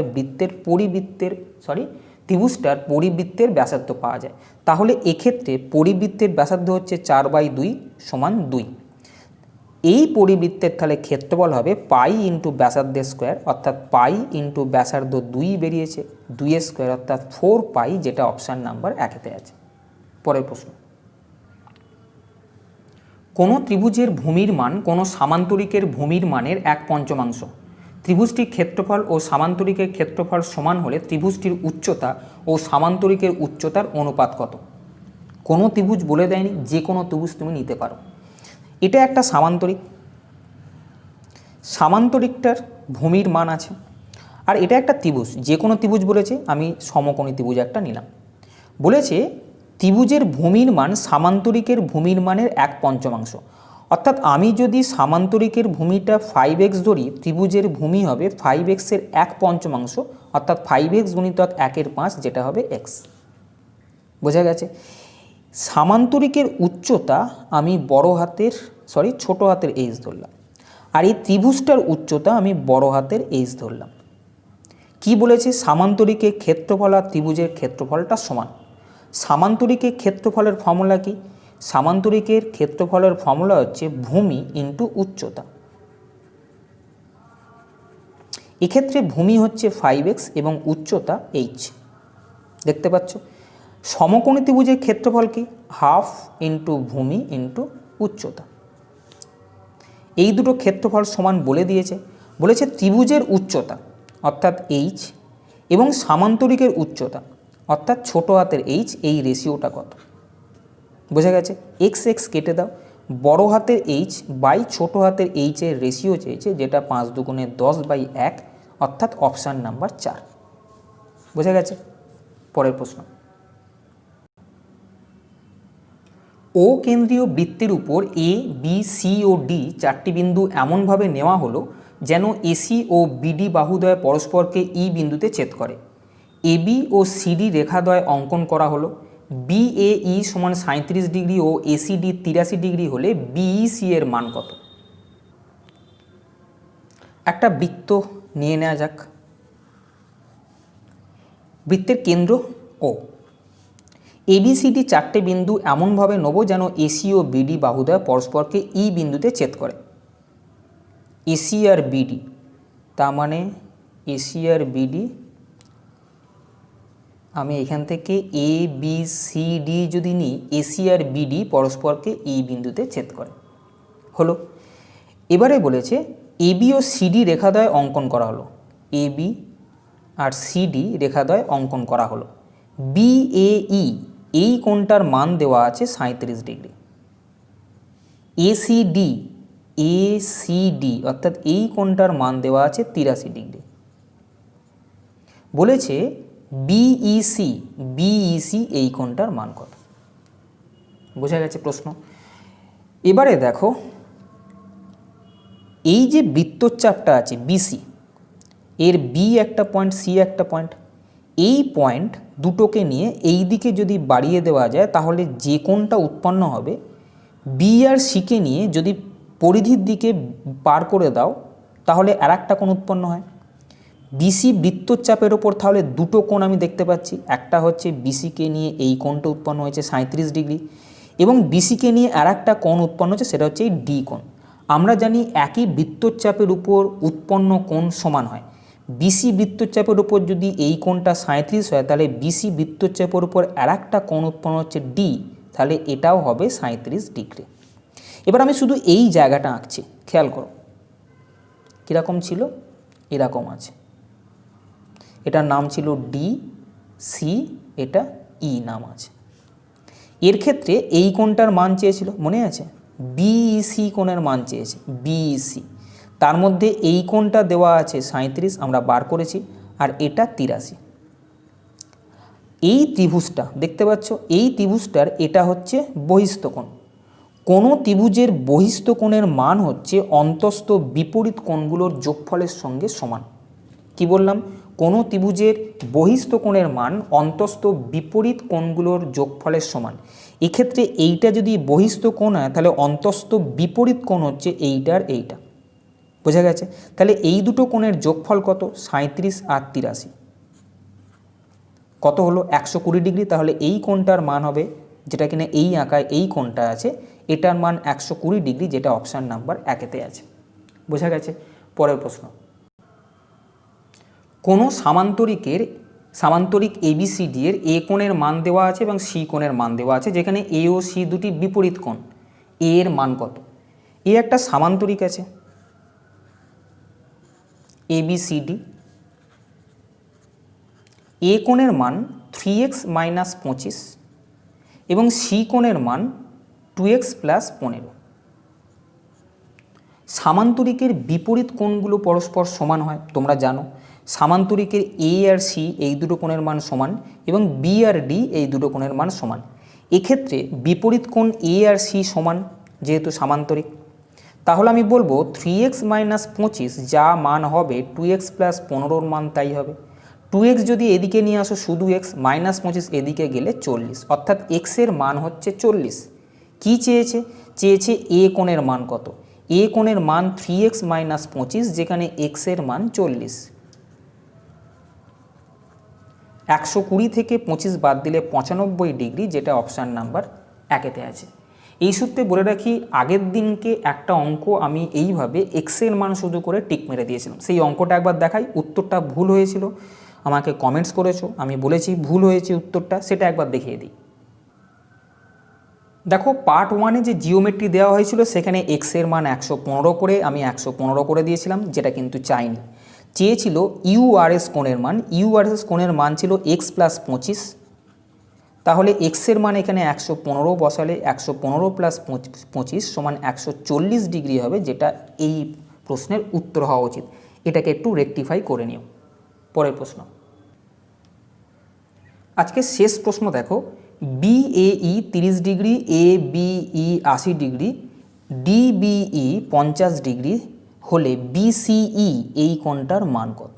ত্রিভুজটার পরিবৃত্তের ব্যাসার্ধ পাওয়া যায়। তাহলে এক্ষেত্রে পরিবৃত্তের ব্যাসার্ধ হচ্ছে 4/2 সমান 2। এই পরিবৃত্তের তাহলে ক্ষেত্রফল হবে পাই ইন্টু ব্যাসার্ধের স্কোয়ার, অর্থাৎ পাই ইন্টু ব্যাসার্ধ 2 বেরিয়েছে, 2 স্কোয়ার অর্থাৎ 4 পাই, যেটা অপশান নাম্বার 1-তে আছে। পরের প্রশ্ন, কোনো ত্রিভুজের ভূমির মান কোনো সামান্তরিকের ভূমির মানের 1/5। ত্রিভুজটির ক্ষেত্রফল ও সামান্তরিকের ক্ষেত্রফল সমান হলে ত্রিভুজটির উচ্চতা ও সামান্তরিকের উচ্চতার অনুপাত কত? কোনো ত্রিভুজ বলে দেয়নি, যে কোনো ত্রিভুজ তুমি নিতে পারো। এটা একটা সামান্তরিকটার ভূমির মান আছে, আর এটা একটা ত্রিভুজ, যে কোনো ত্রিভুজ বলেছে, আমি সমকোণী ত্রিভুজ একটা নিলাম। বলেছে ত্রিভুজের ভূমির মান সামান্তরিকের ভূমির মানের 1/5, অর্থাৎ আমি যদি সামান্তরিকের ভূমিটা 5x ধরি, ত্রিভুজের ভূমি হবে 5x-এর 1/5, অর্থাৎ 5x গুণিতক 1/5, যেটা হবে x। বোঝা গেছে? সামান্তরিকের উচ্চতা আমি ছোট হাতের h ধরলাম, আর এই ত্রিভুজটার উচ্চতা আমি বড় হাতের h ধরলাম। কি বলেছে? সামান্তরিকের ক্ষেত্রফল আর ত্রিভুজের ক্ষেত্রফলটা সমান। সামান্তরিকের ক্ষেত্রফলের ফর্মুলা কি? সামান্তরিকের ক্ষেত্রফলের ফর্মুলা হচ্ছে ভূমি ইন্টু উচ্চতা। এক্ষেত্রে ভূমি হচ্ছে 5x এবং উচ্চতা h। দেখতে পাচ্ছ? সমকোণী ত্রিভুজের ক্ষেত্রফল কি? হাফ ইন্টু ভূমি ইন্টু উচ্চতা। এই দুটো ক্ষেত্রফল সমান বলে দিয়েছে। বলেছে ত্রিভুজের উচ্চতা অর্থাৎ h এবং সামান্তরিকের উচ্চতা অর্থাৎ ছোট হাতের h, এই রেশিওটা কত? বোঝা গেছে? x কেটে দাও, বড় হাতের h বাই ছোট হাতের h এর রেশিও চেয়েছে, যেটা 5 দুগুণে 10/1, অর্থাৎ অপশান নাম্বার 4। বোঝা গেছে? পরের প্রশ্ন। ও কেন্দ্রীয় বৃত্তের উপর এ, বি, সি ও ডি চারটি বিন্দু এমনভাবে নেওয়া হলো যেন এসি ও বিডি বাহুদ্বয় পরস্পরকে ই বিন্দুতে ছেদ করে। এবি ও সিডি রেখাদ্বয় অঙ্কন করা হলো। বিএই সমান 37 ডিগ্রি ও এসিডি 83 ডিগ্রি হলে বিইসি এর মান কত? একটা বৃত্ত নিয়ে নেওয়া যাক। বৃত্তের কেন্দ্র ও। এবিসিডি চারটে বিন্দু এমনভাবে নেব যেন এসি ও বিডি বাহুদ্বয় পরস্পরকে ই বিন্দুতে ছেদ করে। এসি আর বিডি, তার মানে এসি আর বিডি, আমি এখান থেকে এ বি সি ডি যদি নিই, এসি আর বিডি পরস্পরকে ই বিন্দুতে ছেদ করে। হলো। এবারে বলেছে এবি ও সিডি রেখাদ্বয় অঙ্কন করা হলো। এবি আর সিডি রেখাদ্বয় অঙ্কন করা হলো। বিএই এই কোণটার মান দেওয়া আছে 37 ডিগ্রি। এসিডি অর্থাৎ এই কোণটার মান দেওয়া আছে 83 ডিগ্রি। বলেছে বিইসি এই কোণটার মান কত? বোঝা গেছে প্রশ্ন? এবারে দেখো, এই যে বৃত্তচাপটা আছে বিসি, এর বি একটা পয়েন্ট, সি একটা পয়েন্ট, এই পয়েন্ট দুটোকে নিয়ে এই দিকে যদি বাড়িয়ে দেওয়া যায়, তাহলে যে কোণটা উৎপন্ন হবে, বি আর সিকে নিয়ে যদি পরিধির দিকে পার করে দাও, তাহলে আর একটা কোণ উৎপন্ন হয়। বিসি বৃত্তচাপের ওপর তাহলে দুটো কোণ আমি দেখতে পাচ্ছি। একটা হচ্ছে বিসিকে নিয়ে এই কোণটা উৎপন্ন হয়েছে 37 ডিগ্রি, এবং বিসিকে নিয়ে আর একটা কোণ উৎপন্ন হচ্ছে, সেটা হচ্ছে এই ডি কোণ। আমরা জানি একই বৃত্তচাপের উপর উৎপন্ন কোণ সমান হয়। বিসি বৃত্তচাপের উপর যদি এই কোণটা 37 হয়, তাহলে বিসি বৃত্তচাপের উপর আর একটা কোণ উৎপন্ন হচ্ছে ডি, তাহলে এটাও হবে 37 ডিগ্রি। এবার আমি শুধু এই জায়গাটা আঁকছি, খেয়াল করো কীরকম ছিল, এরকম আছে। এটার নাম ছিল ডি, সি, এটা ই নাম আছে। এর ক্ষেত্রে এই কোণটার মান চেয়েছিল, মনে আছে? বিইসি কোণের মান চেয়েছে, বিইসি। তার মধ্যে এই কোণটা দেওয়া আছে 37, আমরা বার করেছি, আর এটা 83। এই ত্রিভুজটা দেখতে পাচ্ছ, এই ত্রিভুজটার এটা হচ্ছে বহিস্থ কোণ। কোনো ত্রিভুজের বহিস্থ কোণের মান হচ্ছে অন্তস্থ বিপরীত কোণগুলোর যোগফলের সঙ্গে সমান। কি বললাম? কোনো ত্রিভুজের বহিস্থ কোণের মান অন্তস্থ বিপরীত কোণগুলোর যোগফলের সমান। এক্ষেত্রে এইটা যদি বহিস্থ কোণ হয়, তাহলে অন্তস্থ বিপরীত কোণ হচ্ছে এইটার এইটা। বোঝা গেছে? তাহলে এই দুটো কোণের যোগফল কত? 37 আর 83 কত হলো? 120 ডিগ্রি। তাহলে এই কোণটার মান হবে, যেটা কিনা এই আঁকায় এই কোণটা আছে, এটার মান 120 ডিগ্রি, যেটা অপশান নাম্বার 1-এতে আছে। বোঝা গেছে? পরের প্রশ্ন। কোনো সামান্তরিক এবিসিডি এর এ কোণের মান দেওয়া আছে এবং সি কোণের মান দেওয়া আছে, যেখানে এ ও সি দুটি বিপরীত কোণ। এ এর মান কত? এ একটা সামান্তরিক আছে এবিসিডি, এ কোণের মান 3x - 25 এবং সি কোণের মান 2x + 15। সামান্তরিকের বিপরীত কোণগুলো পরস্পর সমান হয়, তোমরা জানো। সামান্তরিকের এ আর সি এই দুটো কোণের মান সমান এবং বি আর ডি এই দুটো কোণের মান সমান। এক্ষেত্রে বিপরীত কোণ এ আর সি সমান যেহেতু সামান্তরিক, তাহলে আমি বলবো 3x - 25 যা মান হবে 2x + 15 মান তাই হবে। 2x যদি এদিকে নিয়ে আসো শুধু x, -25 এদিকে গেলে 40, অর্থাৎ x এর মান হচ্ছে 40। কি চেয়েছে? চেয়েছে এ কোণের মান কত? এ কোণের মান 3x - 25, যেখানে x এর মান 40। 120 থেকে 25 বাদ দিলে 95 ডিগ্রি, যেটা অপশান নাম্বার 1-এতে আছে। এই সূত্রে বলে রাখি, আগের দিনকে একটা অঙ্ক আমি এইভাবে এক্স এর মান শুধু করে টিক মেরে দিয়েছিলাম। সেই অঙ্কটা একবার দেখাই, উত্তরটা ভুল হয়েছিল, আমাকে কমেন্টস করেছো, আমি বলেছি ভুল হয়েছে উত্তরটা, সেটা একবার দেখিয়ে দিই। দেখো পার্ট 1-এ যে জিওমেট্রি দেওয়া হয়েছিল সেখানে এক্স এর মান 115 করে আমি 115 করে দিয়েছিলাম, যেটা কিন্তু চাইনি। চেয়েছিল ইউআরএস কোণের মান, ইউআরএস কোণের মান ছিল x + 25, তাহলে x এর মান এখানে 115 বসালে 115 + 25 সমান 140 ডিগ্রি হবে, যেটা এই প্রশ্নের উত্তর হওয়া উচিত। এটাকে একটু রেকটিফাই করে নিও। পরের প্রশ্ন, আজকে শেষ প্রশ্ন দেখো, BAE 30 degree, ABE 80 degree, DBE 50 degree হলে BCE এই কোণটার মান কত?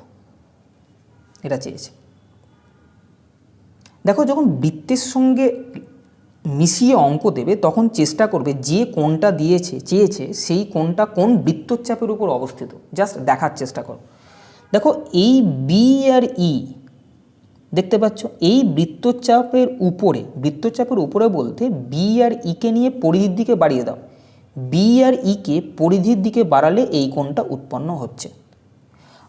এটা চেয়েছে। দেখো যখন বৃত্তের সঙ্গে মিশিয়ে অঙ্ক দেবে তখন চেষ্টা করবে যে কোণটা চেয়েছে সেই কোণটা কোন বৃত্তচাপের উপর অবস্থিত, জাস্ট দেখার চেষ্টা করো। দেখো এই বি আর ই দেখতে পাচ্ছ, এই বৃত্তচাপের উপরে বলতে বি আর ইকে নিয়ে পরিধির দিকে বাড়িয়ে দাও। বি আর ইকে পরিধির দিকে বাড়ালে এই কোণটা উৎপন্ন হচ্ছে।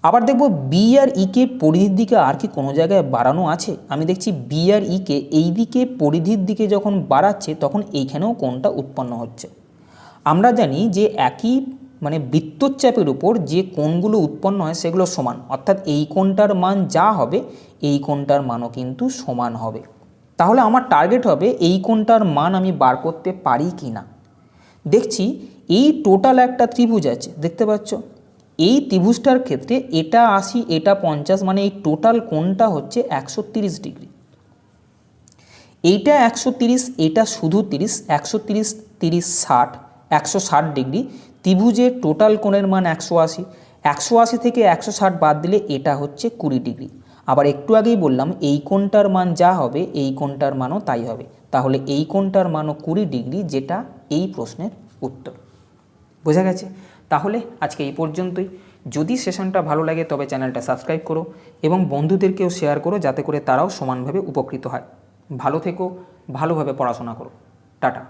আবার দেখব বি আর ইকে পরিধির দিকে আর কি কোনো জায়গায় বাড়ানো আছে? আমি দেখছি বি আর ইকে এই দিকে পরিধির দিকে যখন বাড়াচ্ছে তখন এইখানেও কোণটা উৎপন্ন হচ্ছে। আমরা জানি যে একই বৃত্তচাপের উপর যে কোণগুলো উৎপন্ন হয় সেগুলো সমান, অর্থাৎ এই কোণটার মান যা হবে এই কোণটার মানও কিন্তু সমান হবে। তাহলে আমার টার্গেট হবে এই কোণটার মান আমি বার করতে পারি কি না। দেখছি এই টোটাল একটা ত্রিভুজ আছে, দেখতে পাচ্ছ, এই ত্রিভুজটার ক্ষেত্রে এটা 80 এটা 50, মানে এই টোটাল কোণটা হচ্ছে 130 ডিগ্রি। এইটা 130, এটা শুধু 30, 130 30 60, 160 ডিগ্রি। ত্রিভুজের টোটাল কোণের মান 180, 180 থেকে 160 বাদ দিলে এটা হচ্ছে 20 ডিগ্রি। আবার একটু আগেই বললাম এই কোণটার মান যা হবে এই কোণটার মানও তাই হবে, তাহলে এই কোণটার মানও 20 ডিগ্রি, যেটা এই প্রশ্নের উত্তর। বোঝা গেছে? তাহলে আজকে এই পর্যন্তই। যদি সেশনটা ভালো লাগে তবে চ্যানেলটা সাবস্ক্রাইব করো এবং বন্ধুদেরকেও শেয়ার করো, যাতে করে তারাও সমানভাবে উপকৃত হয়। ভালো থেকো, ভালোভাবে পড়াশোনা করো। টাটা।